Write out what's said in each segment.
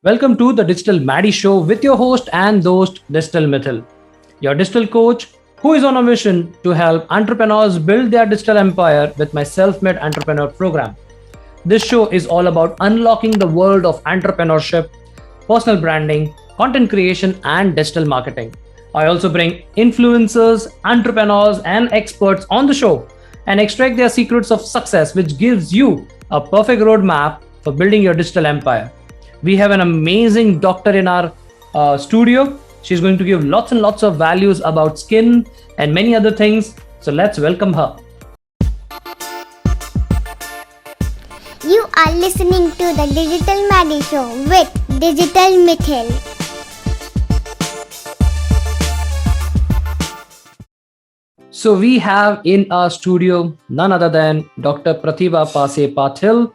Welcome to the Digital Maddie Show with your host and host, Digital Mithil, your digital coach who is on a mission to help entrepreneurs build their digital empire with my self-made entrepreneur program. This show is all about unlocking the world of entrepreneurship, personal branding, content creation, and digital marketing. I also bring influencers, entrepreneurs, and experts on the show and extract their secrets of success, which gives you a perfect roadmap for building your digital empire. We have an amazing doctor in our studio. She's going to give lots and lots of values about skin and many other things. So let's welcome her. You are listening to the Digital Maddie Show with Digital Mithil. So we have in our studio none other than Dr. Pratibha Pase Patil.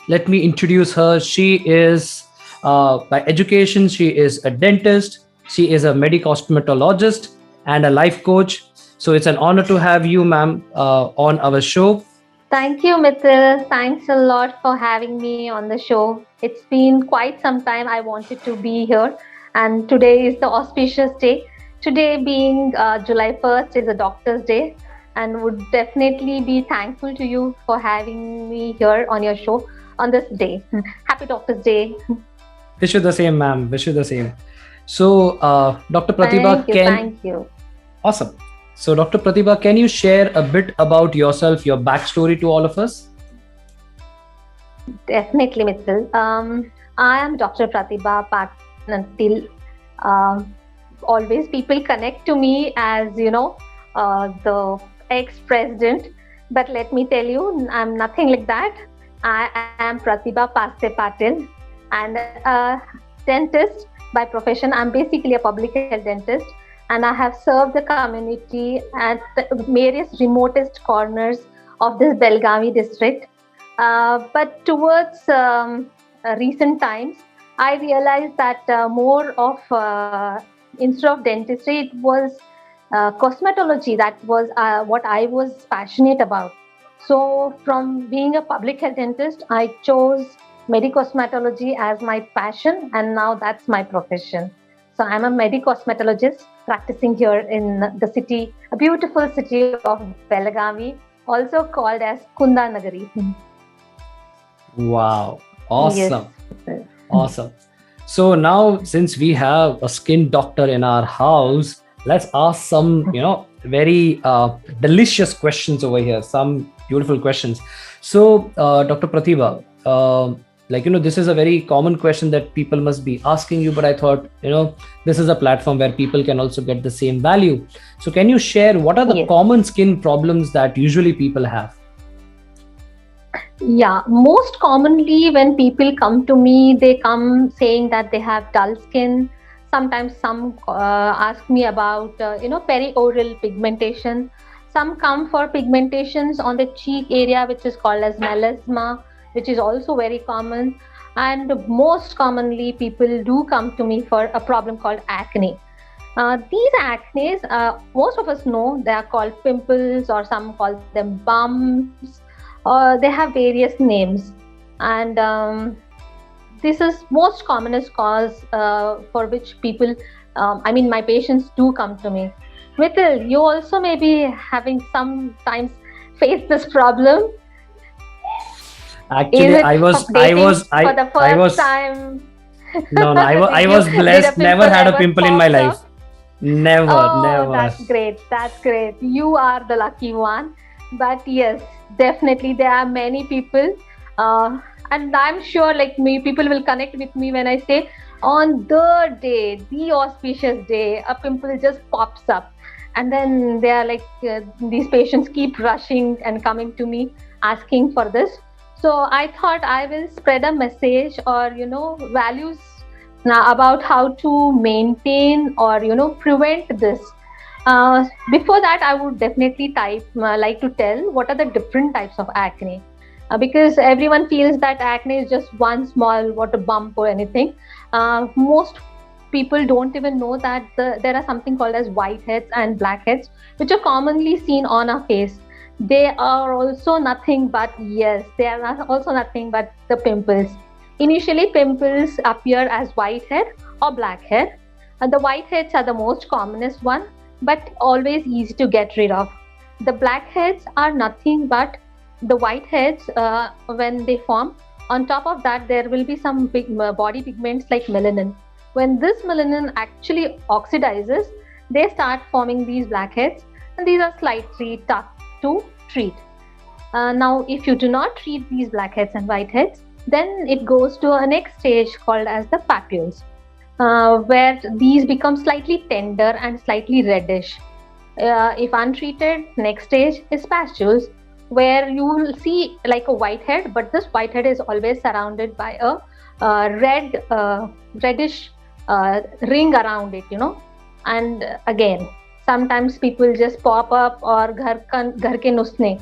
Let me introduce her. She is, by education, she is a dentist. She is a medicosmetologist and a life coach. So it's an honor to have you, ma'am, on our show. Thank you, Mithil. Thanks a lot for having me on the show. It's been quite some time I wanted to be here, and today is the auspicious day. Today being July 1st is a Doctor's Day, and would definitely be thankful to you for having me here on your show on this day. Happy Doctor's Day. Wish you the same, ma'am. Wish you the same. So, Dr. Pratibha, Thank you. Awesome. So, Dr. Pratibha, can you share a bit about yourself, your backstory to all of us? Definitely, Mithil. I am Dr. Pratibha Patil. Always people connect to me as, the ex-president. But let me tell you, I'm nothing like that. I am Pratibha Pase Patil and a dentist by profession. I'm basically a public health dentist, and I have served the community at the various remotest corners of this Belgavi district. But towards recent times, I realized that more of instead of dentistry, it was cosmetology that was what I was passionate about. So, from being a public health dentist, I chose medicosmetology as my passion, and now that's my profession. So, I'm a medicosmetologist practicing here in the city, a beautiful city of Belagavi, also called as Kunda Nagari. Wow. Awesome. Yes. Awesome. So now, since we have a skin doctor in our house, let's ask some, very delicious questions over here. Some beautiful questions. So, Dr. Pratibha, this is a very common question that people must be asking you, but I thought, this is a platform where people can also get the same value. So, can you share what are the common skin problems that usually people have? Yeah, most commonly when people come to me, they come saying that they have dull skin. Sometimes some ask me about, perioral pigmentation. Some come for pigmentations on the cheek area, which is called as melasma, which is also very common. And most commonly, people do come to me for a problem called acne. These acnes, most of us know they are called pimples, or some call them bumps. They have various names, and this is most commonest cause for which people, my patients do come to me. Mithil, you also may be having sometimes face this problem. Actually, I was time. No, I was blessed. Never had a pimple in my life. Never. That's great. You are the lucky one. But yes, definitely there are many people, and I'm sure like me, people will connect with me when I say on the auspicious day, a pimple just pops up, and then they are like these patients keep rushing and coming to me asking for this. So I thought I will spread a message or values now about how to maintain or prevent this. Before that, I would definitely like to tell what are the different types of acne, because everyone feels that acne is just one small water bump or anything. Most people don't even know that there are something called as whiteheads and blackheads, which are commonly seen on our face. They are also nothing but the pimples. Initially, pimples appear as white hair or black hair. And the whiteheads are the most commonest one, but always easy to get rid of. The blackheads are nothing but the whiteheads when they form. On top of that, there will be some big body pigments like melanin. When this melanin actually oxidizes, they start forming these blackheads, and these are slightly tough to treat. Now, if you do not treat these blackheads and whiteheads, then it goes to a next stage called as the papules, where these become slightly tender and slightly reddish. If untreated, next stage is pastules, where you will see like a whitehead, but this whitehead is always surrounded by a reddish ring around it, And again, sometimes people just pop up or घर के नुस्खे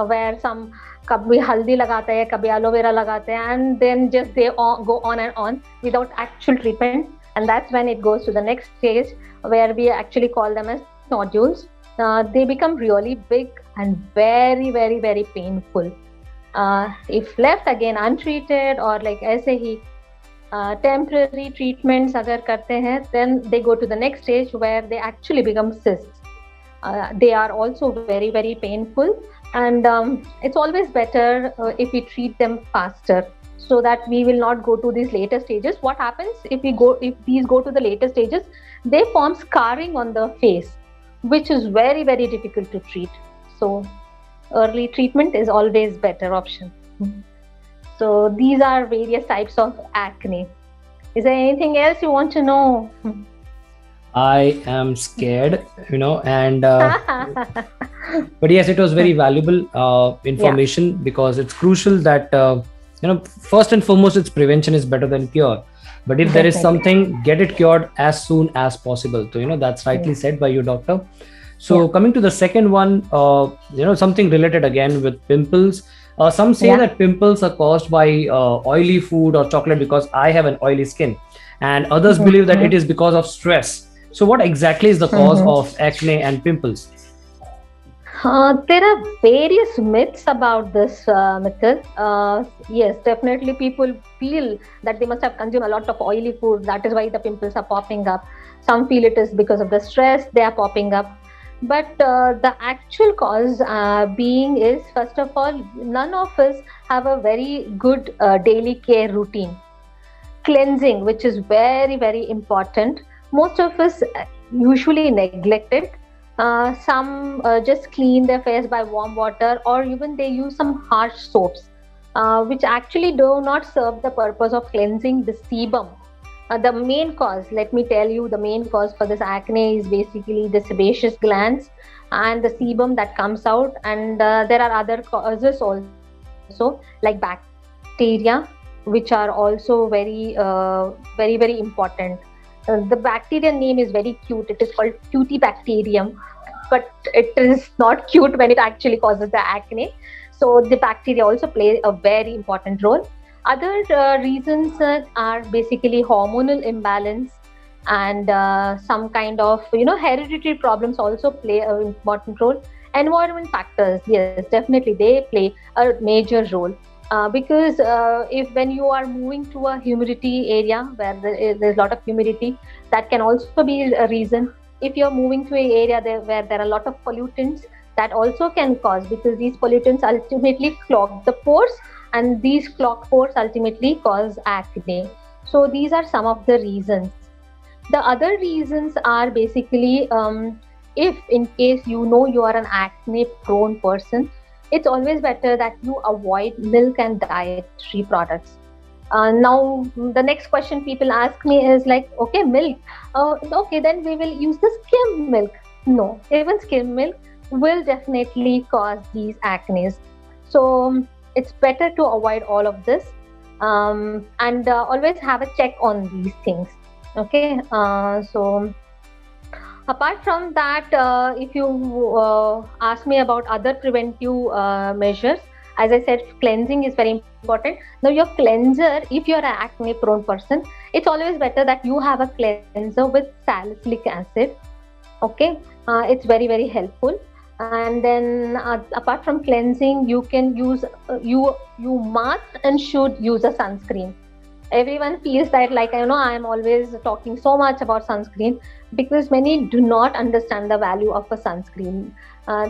where some कभी हल्दी लगाते हैं, कभी aloe vera लगाते हैं, and then just they go on and on without actual treatment, and that's when it goes to the next stage where we actually call them as nodules. They become really big and very, very, very painful. If left again untreated or like ऐसे ही temporary treatments अगर करते हैं, then they go to the next stage where they actually become cysts. They are also very, very painful, and it's always better if we treat them faster, so that we will not go to these later stages. What happens if these go to the later stages? They form scarring on the face, which is very, very difficult to treat. So early treatment is always better option. So these are various types of acne. Is there anything else you want to know? I am scared, and but yes, it was very valuable information, because it's crucial that first and foremost, it's prevention is better than cure. But if there is something, get it cured as soon as possible. So that's rightly said by you, doctor. So coming to the second one, something related again with pimples. Some say that pimples are caused by oily food or chocolate, because I have an oily skin, and others believe that it is because of stress. So what exactly is the cause of acne and pimples? There are various myths about this, Mithil. Yes, definitely people feel that they must have consumed a lot of oily food. That is why the pimples are popping up. Some feel it is because of the stress they are popping up. But the actual cause being is, first of all, none of us have a very good daily care routine. Cleansing, which is very, very important. Most of us usually neglect it. Some just clean their face by warm water, or even they use some harsh soaps, which actually do not serve the purpose of cleansing the sebum. The main cause, let me tell you, the main cause for this acne is basically the sebaceous glands and the sebum that comes out. And there are other causes also, like bacteria, which are also very, very, very important. The bacteria name is very cute. It is called Cutibacterium, but it is not cute when it actually causes the acne. So the bacteria also play a very important role. Other reasons are basically hormonal imbalance, and some kind of hereditary problems also play an important role. Environment factors, yes, definitely they play a major role. Because if when you are moving to a humidity area where there's a lot of humidity, that can also be a reason. If you're moving to an area where there are a lot of pollutants, that also can cause, because these pollutants ultimately clog the pores, and these clogged pores ultimately cause acne. So these are some of the reasons. The other reasons are basically, if in case you are an acne prone person, it's always better that you avoid milk and dietary products. Now, the next question people ask me is like, okay, milk. Okay, then we will use the skim milk. No, even skim milk will definitely cause these acnes. So it's better to avoid all of this, and always have a check on these things. Okay, so apart from that, if you ask me about other preventive measures, as I said, cleansing is very important. Now, your cleanser, if you're an acne prone person, it's always better that you have a cleanser with salicylic acid. Okay, it's very, very helpful. And then apart from cleansing, you can use you must and should use a sunscreen. Everyone feels that, like, I am always talking so much about sunscreen, because many do not understand the value of a sunscreen.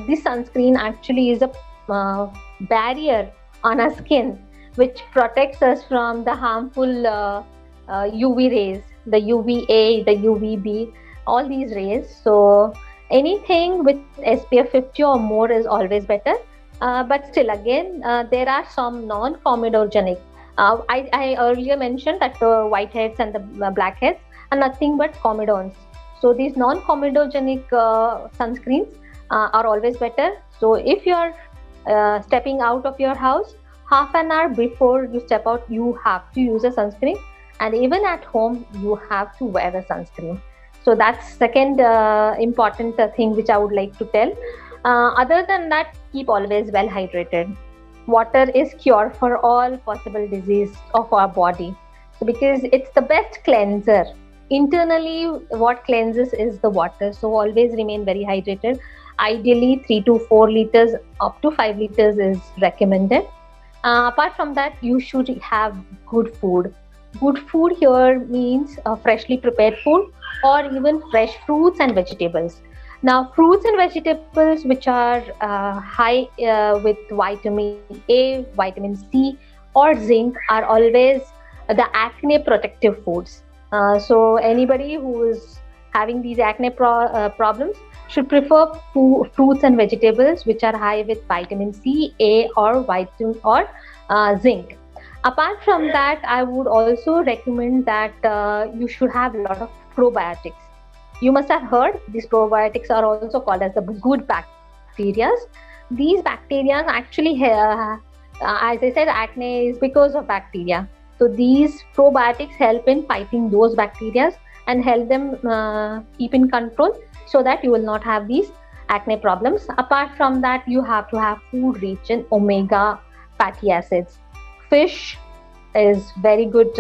This sunscreen actually is a barrier on our skin, which protects us from the harmful UV rays, the UVA, the UVB, all these rays. So anything with SPF 50 or more is always better. But still, again, there are some non-comedogenic. I earlier mentioned that the whiteheads and the blackheads are nothing but comedones. So these non-comedogenic sunscreens are always better. So if you're stepping out of your house, half an hour before you step out, you have to use a sunscreen. And even at home, you have to wear a sunscreen. So that's second important thing which I would like to tell. Other than that, keep always well hydrated. Water is cure for all possible disease of our body. So because it's the best cleanser. Internally, what cleanses is the water. So always remain very hydrated. Ideally, 3 to 4 liters, up to 5 liters is recommended. Apart from that, you should have good food. Good food here means freshly prepared food, or even fresh fruits and vegetables. Now, fruits and vegetables which are high with vitamin A, vitamin C, or zinc are always the acne protective foods. So anybody who is having these acne problems should prefer fruits and vegetables which are high with vitamin C, A, or zinc. Apart from that, I would also recommend that you should have a lot of probiotics. You must have heard these probiotics are also called as the good bacteria. These bacteria actually, as I said, acne is because of bacteria. So these probiotics help in fighting those bacteria and help them keep in control, so that you will not have these acne problems. Apart from that, you have to have food rich in omega fatty acids. Fish is very good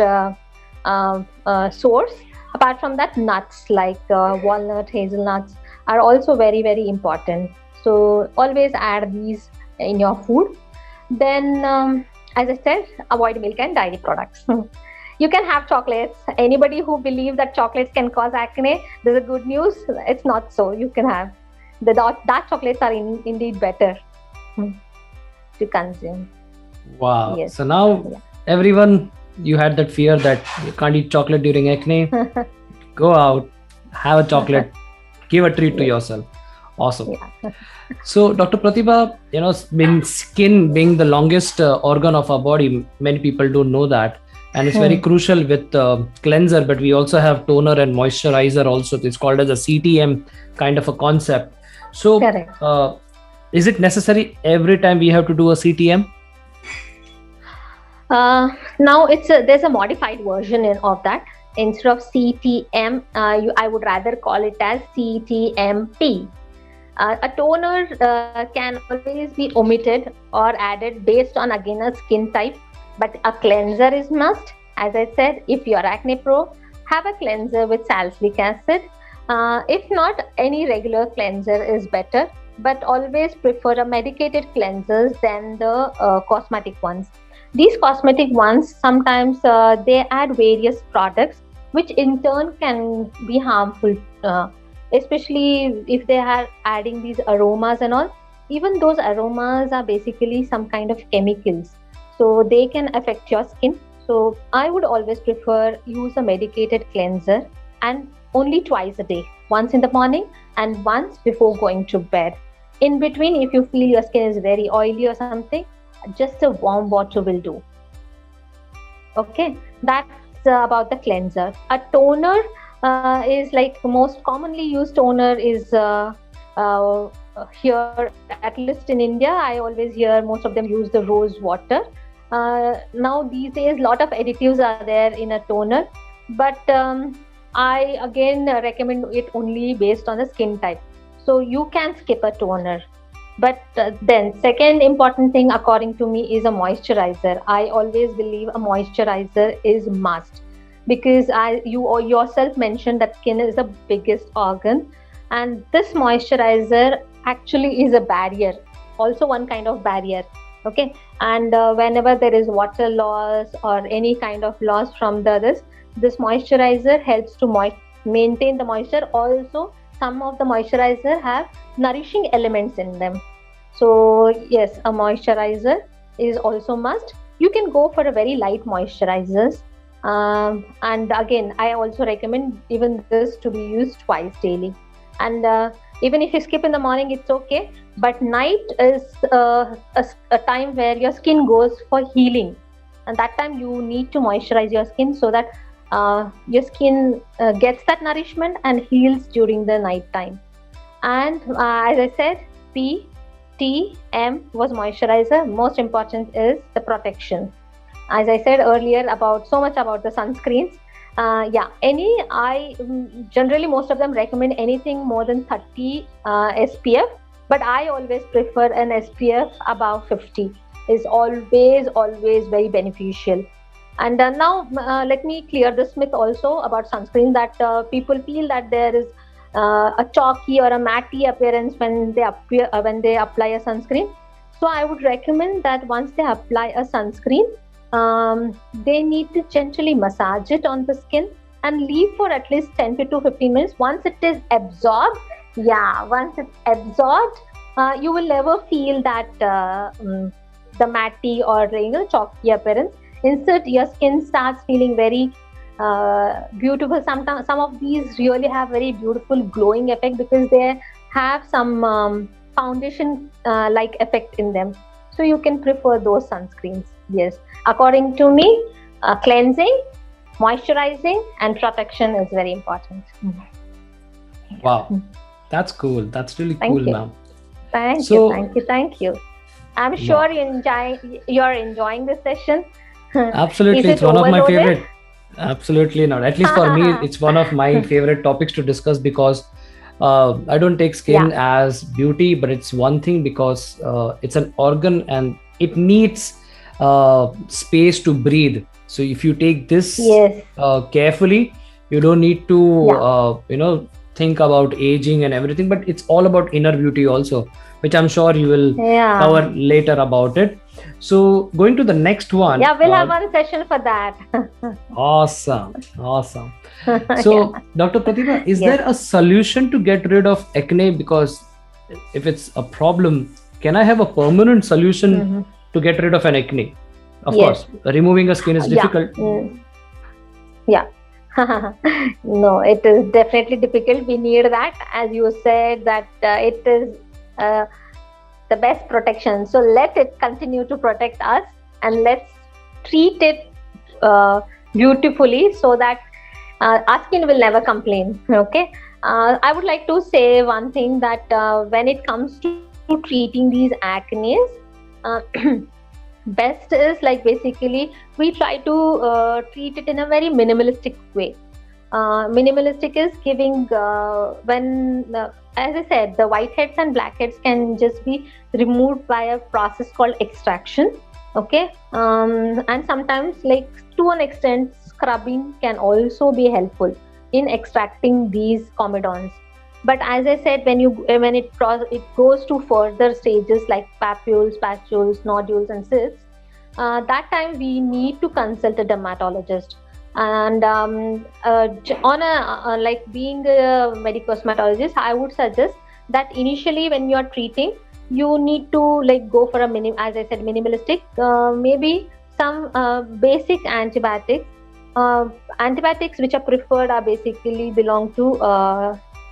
source. Apart from that, nuts like walnut, hazelnuts are also very, very important. So always add these in your food. Then, as I said, avoid milk and dairy products. You can have chocolates. Anybody who believes that chocolates can cause acne, there's a good news. It's not so. You can have. The dark chocolates are indeed better to consume. Wow. Yes. So now everyone, you had that fear that you can't eat chocolate during acne. Go out, have a chocolate, give a treat to yourself. Awesome. So, Dr. Pratibha, skin being the longest organ of our body, many people don't know that. And it's very crucial with cleanser, but we also have toner and moisturizer also. It's called as a CTM kind of a concept. So, is it necessary every time we have to do a CTM? Now there's a modified version of that. Instead of CTM, I would rather call it as CTMP. A toner can always be omitted or added based on, again, a skin type, but a cleanser is must. As I said, if you're acne pro, have a cleanser with salicylic acid. If not, any regular cleanser is better, but always prefer a medicated cleansers than the cosmetic ones. These cosmetic ones, sometimes they add various products which in turn can be harmful, especially if they are adding these aromas and all. Even those aromas are basically some kind of chemicals, so they can affect your skin. So I would always prefer use a medicated cleanser, and only twice a day, once in the morning and once before going to bed. In between, if you feel your skin is very oily or something, just a warm water will do. Okay, that's about the cleanser. A toner is like most commonly used toner is here, at least in India, I always hear most of them use the rose water. Now these days, a lot of additives are there in a toner, but I again recommend it only based on the skin type. So you can skip a toner. But then second important thing according to me is a moisturizer. I always believe a moisturizer is must, because you yourself mentioned that skin is the biggest organ, and this moisturizer actually is a barrier, also one kind of barrier. Okay, and whenever there is water loss or any kind of loss from this moisturizer helps to maintain the moisture. Also, some of the moisturizer have nourishing elements in them. So yes, a moisturizer is also must. You can go for a very light moisturizers, and again, I also recommend even this to be used twice daily. And even if you skip in the morning, it's okay. But night is a time where your skin goes for healing, and that time you need to moisturize your skin so that your skin gets that nourishment and heals during the night time. And as I said, P, T, M was moisturizer. Most important is the protection. As I said earlier about so much about the sunscreens. Yeah, I generally most of them recommend anything more than 30 SPF, but I always prefer an SPF above 50. Is always very beneficial. And now let me clear this myth also about sunscreen, that people feel that there is a chalky or a matty appearance when they apply a sunscreen. So I would recommend that once they apply a sunscreen, they need to gently massage it on the skin and leave for at least 10 to 15 minutes. Once it is absorbed, once it's absorbed, you will never feel that the matty or chalky appearance. Instead, your skin starts feeling very beautiful. Sometimes some of these really have very beautiful glowing effect because they have some foundation like effect in them. So you can prefer those sunscreens. Yes, according to me, cleansing, moisturizing, and protection is very important. Wow, that's cool. That's really Thank cool, you. ma'am. Thank So- you, thank you. I'm sure you're enjoying this session. Absolutely, Is it's it one of my overloaded? favorite. Absolutely not. At least for me, it's one of my favorite topics to discuss because I don't take skin as beauty, but it's one thing because it's an organ and it needs space to breathe. So if you take this Yes. carefully, you don't need to think about aging and everything, but it's all about inner beauty also, which I'm sure you will Yeah. cover later about it. So going to the next one. Yeah, we'll have one session for that. Awesome. So, Dr. Pratibha, is there a solution to get rid of acne? Because if it's a problem, can I have a permanent solution to get rid of an acne? Of Yes. course, removing a skin is difficult. Yeah. No, it is definitely difficult. We need that, as you said, that it is the best protection. So let it continue to protect us, and let's treat it beautifully so that our skin will never complain. Okay. I would like to say one thing, that when it comes to treating these acnes, best is like basically we try to treat it in a very minimalistic way. Minimalistic is giving as I said, the whiteheads and blackheads can just be removed by a process called extraction. Okay, and sometimes, like to an extent, scrubbing can also be helpful in extracting these comedones. But as I said, when it goes to further stages like papules, pastules, nodules, and cysts, that time we need to consult a dermatologist. And on a like being a medical cosmetologist, I would suggest that initially when you are treating, you need to like go for as I said, minimalistic, maybe some basic antibiotics. Antibiotics which are preferred are basically belong to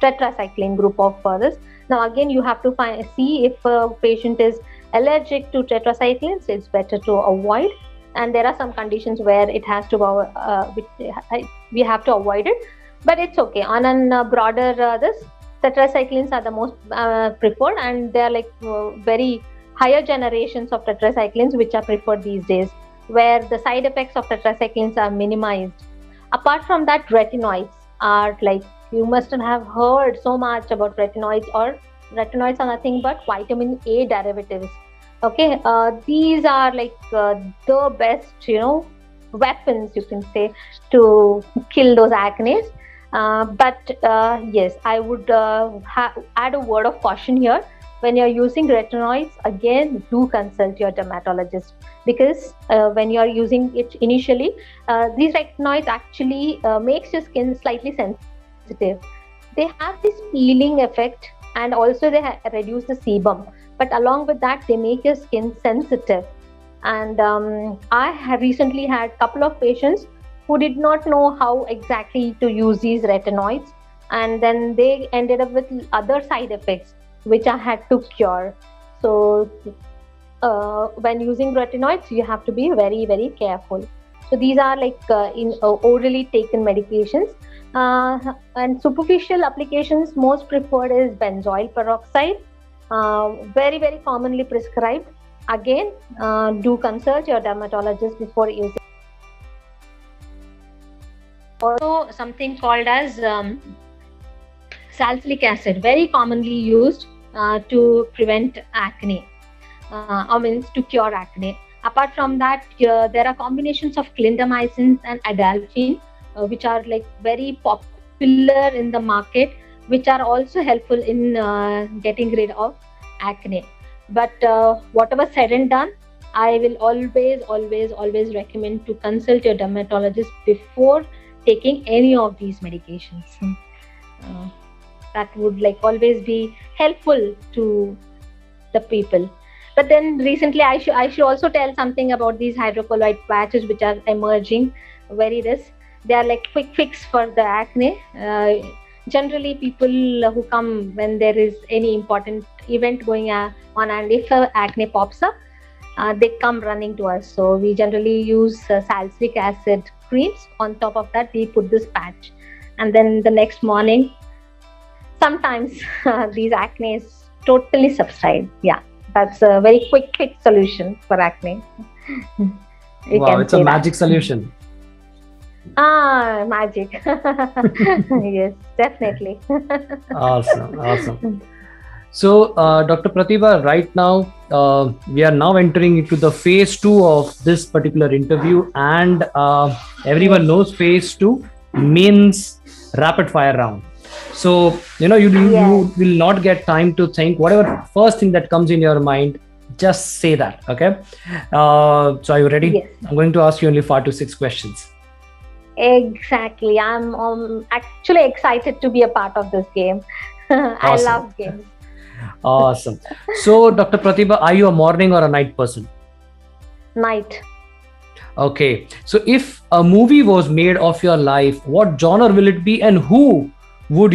tetracycline group of this. Now again, you have to see if a patient is allergic to tetracyclines. It's better to avoid, and there are some conditions where it has to we have to avoid it, but it's okay. On a broader this tetracyclines are the most preferred, and they are like very higher generations of tetracyclines which are preferred these days, where the side effects of tetracyclines are minimized. Apart from that, retinoids are like, you must have heard so much about retinoids, or retinoids are nothing but vitamin A derivatives. Okay, these are like the best, weapons, you can say, to kill those acne. But yes, I would add a word of caution here, when you're using retinoids, again, do consult your dermatologist, because when you're using it initially, these retinoids actually makes your skin slightly sensitive. They have this peeling effect, and also they reduce the sebum. But along with that, they make your skin sensitive. And I have recently had a couple of patients who did not know how exactly to use these retinoids, and then they ended up with other side effects which I had to cure. So when using retinoids, you have to be very, very careful. So these are like in orally taken medications. And superficial applications, most preferred is benzoyl peroxide, very, very commonly prescribed. Again, do consult your dermatologist before using. Also, something called as salicylic acid, very commonly used to prevent acne, to cure acne. Apart from that, there are combinations of clindamycin and adalgin, which are like very popular in the market, which are also helpful in getting rid of acne. But whatever said and done, I will always recommend to consult your dermatologist before taking any of these medications. That would like always be helpful to the people. But then recently, I should also tell something about these hydrocolloid patches which are emerging. Very this, they are like quick fix for the acne. Generally, people who come when there is any important event going on, and if acne pops up, they come running to us. So we generally use salicylic acid creams. On top of that, we put this patch, and then the next morning, sometimes these acne is totally subside. Yeah, that's a very quick solution for acne. Wow, it's a magic solution. Magic. Yes, definitely. Awesome. So, Dr. Pratibha, right now, we are now entering into the phase 2 of this particular interview, and everyone knows phase 2 means rapid fire round. So, you will not get time to think. Whatever first thing that comes in your mind, just say that, okay? So are you ready? Yes. I'm going to ask you only 5 to 6 questions. Exactly. I'm actually excited to be a part of this game. I love games. Awesome. So, Dr. Pratibha, are you a morning or a night person? Night. Okay. So, if a movie was made of your life, what genre will it be, and who would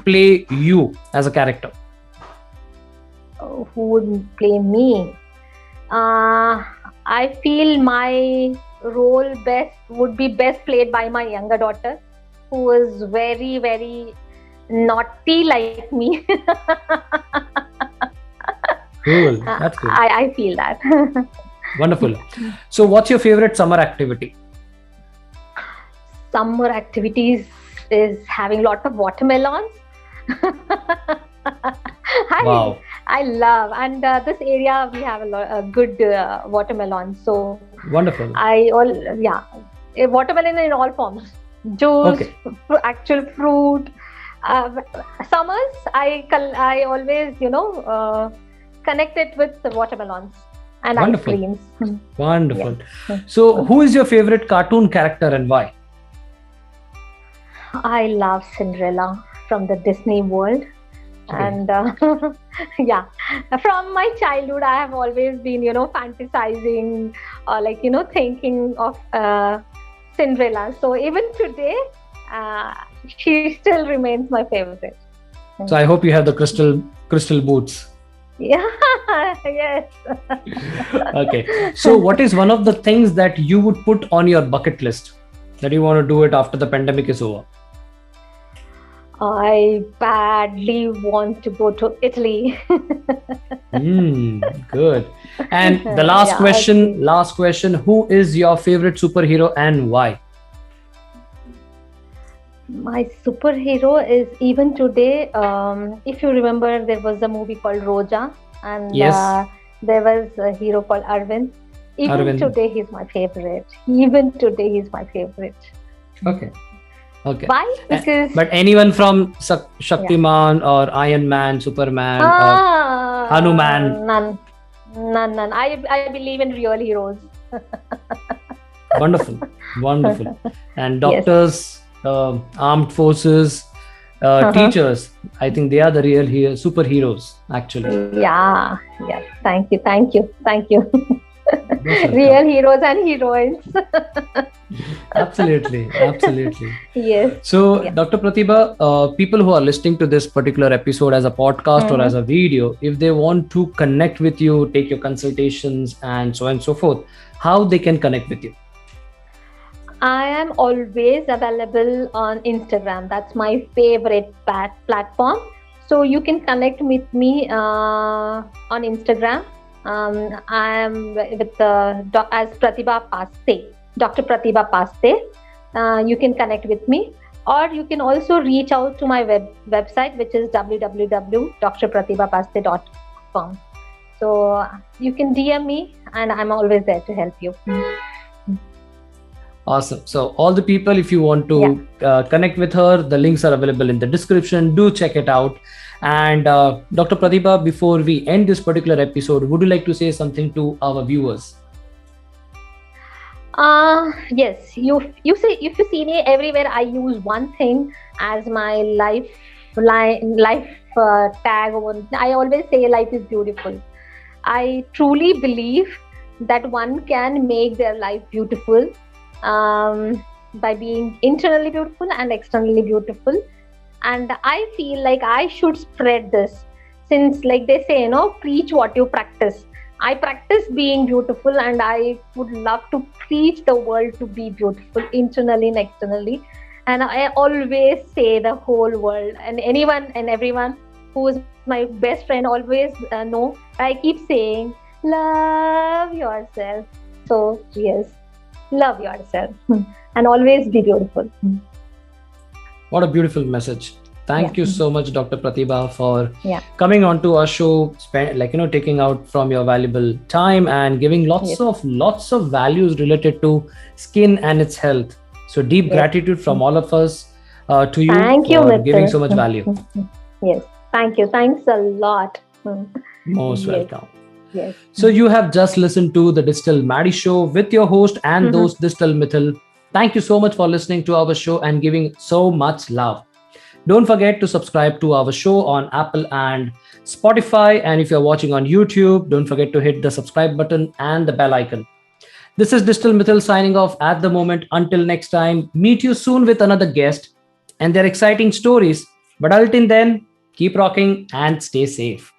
play you as a character? Who would play me? I feel my role would be best played by my younger daughter, who is very, very naughty like me. Cool. That's cool. I feel that. Wonderful. So what's your favorite summer activity? Summer activities is having a lot of watermelons. Wow. I love, and this area we have a good watermelon. So wonderful. A watermelon in all forms, juice, okay. Actual fruit. Summers, I always connect it with the watermelons and wonderful. Ice creams. Wonderful. Yeah. So, who is your favorite cartoon character and why? I love Cinderella from the Disney world. Okay. And from my childhood, I have always been, fantasizing, thinking of Cinderella. So even today, she still remains my favorite. So I hope you have the crystal boots. Yeah, yes. Okay. So what is one of the things that you would put on your bucket list that you want to do it after the pandemic is over? I badly want to go to Italy. Good. And the last question, who is your favorite superhero and why? My superhero is, even today, if you remember, there was a movie called Roja, and yes. There was a hero called Arvind. Even today, he's my favorite. Okay. Okay. Why? Because But anyone from Shaktiman or Iron Man, Superman, or Hanuman? None. I believe in real heroes. Wonderful, wonderful. And Yes. doctors, armed forces, teachers, I think they are the real superheroes, actually. Yeah. Yes. Thank you. Most welcome. Real heroes and heroines. Absolutely. Yes. So, Yeah. Dr. Pratibha, people who are listening to this particular episode as a podcast or as a video, if they want to connect with you, take your consultations, and so on and so forth, how they can connect with you? I am always available on Instagram. That's my favorite platform. So you can connect with me on Instagram. I am with as Pratibha Paste, Dr. Pratibha Paste. You can connect with me, or you can also reach out to my website, which is www.drpratibhapaste.com. So you can DM me, and I'm always there to help you. Awesome. So all the people, if you want to connect with her, the links are available in the description. Do check it out. And Dr. Pratibha, before we end this particular episode, would you like to say something to our viewers? Yes. You see, if you see me everywhere, I use one thing as my life tag. I always say life is beautiful. I truly believe that one can make their life beautiful by being internally beautiful and externally beautiful. And I feel like I should spread this, since like they say, preach what you practice. I practice being beautiful, and I would love to preach the world to be beautiful internally and externally. And I always say the whole world and anyone and everyone who is my best friend always know. I keep saying, love yourself. So yes, love yourself and always be beautiful. What a beautiful message. Thank you so much, Dr. Pratibha, for Yeah. coming onto our show, taking out from your valuable time and giving lots of values related to skin and its health. So deep gratitude from all of us to you Thank for you, Mithil. giving so much value. Yes. Thank you. Thanks a lot. Most Yes. welcome. Yes. So you have just listened to the Digital Maddie Show with your host and host Digital Mithil. Thank you so much for listening to our show and giving so much love. Don't forget to subscribe to our show on Apple and Spotify. And if you're watching on YouTube, don't forget to hit the subscribe button and the bell icon. This is Digital Mithil signing off at the moment. Until next time, meet you soon with another guest and their exciting stories. But until then, keep rocking and stay safe.